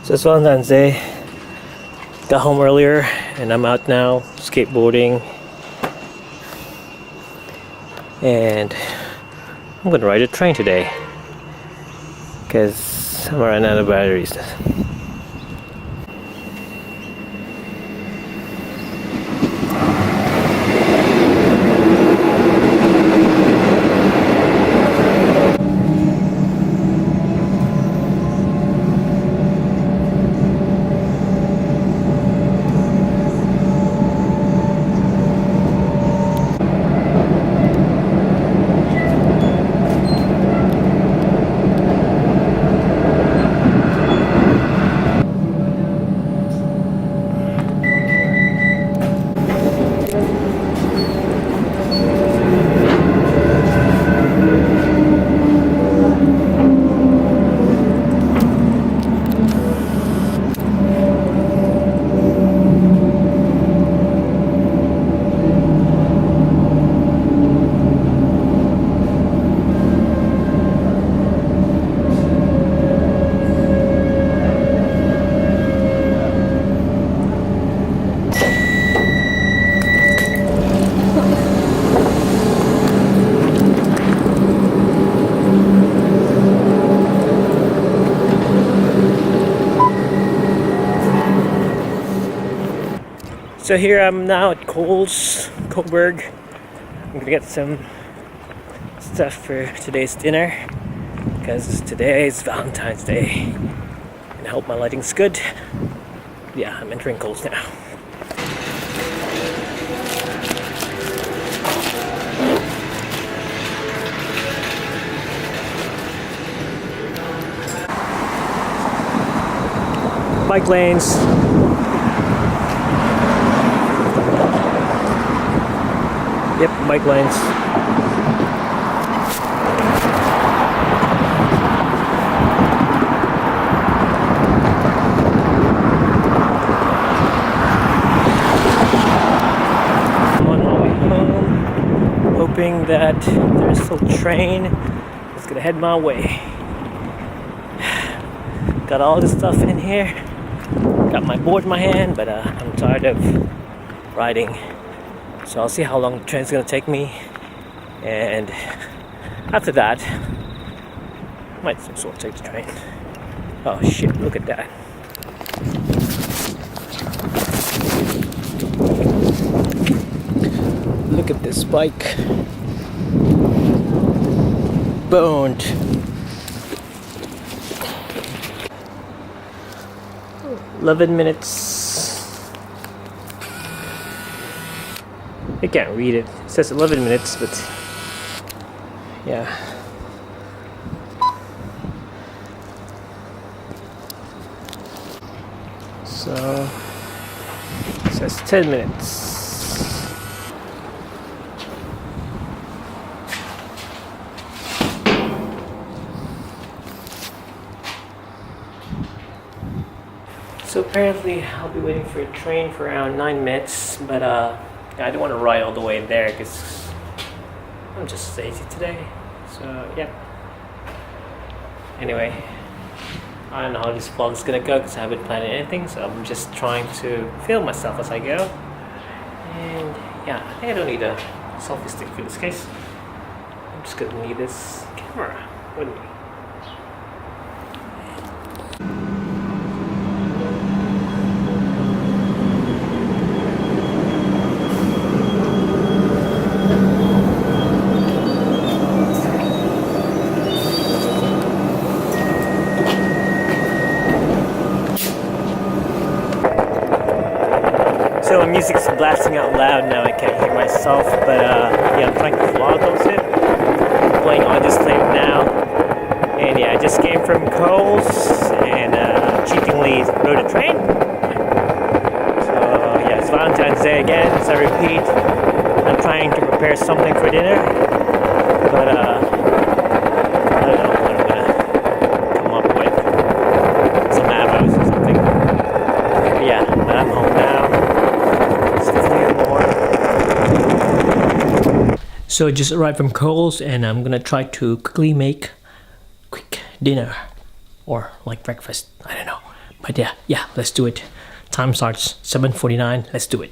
So it's Valentine's Day. Got home earlier and I'm out now skateboarding. And I'm gonna ride a train today because I'm running out of batteries. So here I'm now at Coburg. I'm gonna get some stuff for today's dinner because today is Valentine's Day and I hope my lighting's good. Yeah, I'm entering Coles now. Bike lanes. Yep, bike lanes. I'm on my way home, hoping that there's still a train that's gonna head my way. Got all this stuff in here. Got my board in my hand, but I'm tired of riding. So I'll see how long the train's gonna take me, and after that, I might sort of take the train. Oh shit, look at that. Look at this bike. Boned. $11 I can't read it. It says 11 minutes, but yeah. So it says 10 minutes. So apparently I'll be waiting for a train for around 9 minutes, but I don't want to ride all the way there because I'm just lazy today. So yeah. Anyway, I don't know how this vlog is gonna go because I haven't planned anything, so I'm just trying to film myself as I go. And yeah, I think I don't need a selfie stick for this case. I'm just gonna need this camera with me. So my music's blasting out loud now, I can't hear myself, but yeah, I'm trying to vlog also. I'm playing on this thing now. And yeah, I just came from Coles and cheatingly rode a train. So yeah, it's Valentine's Day again, as I repeat. I'm trying to prepare something for dinner, but I don't know what I'm gonna come up with. Some avos or something. But yeah, but I'm home now. So I just arrived from Coles and I'm gonna try to quickly make quick dinner or like breakfast, I don't know, but But yeah, let's do it. Time starts 7:49. Let's do it.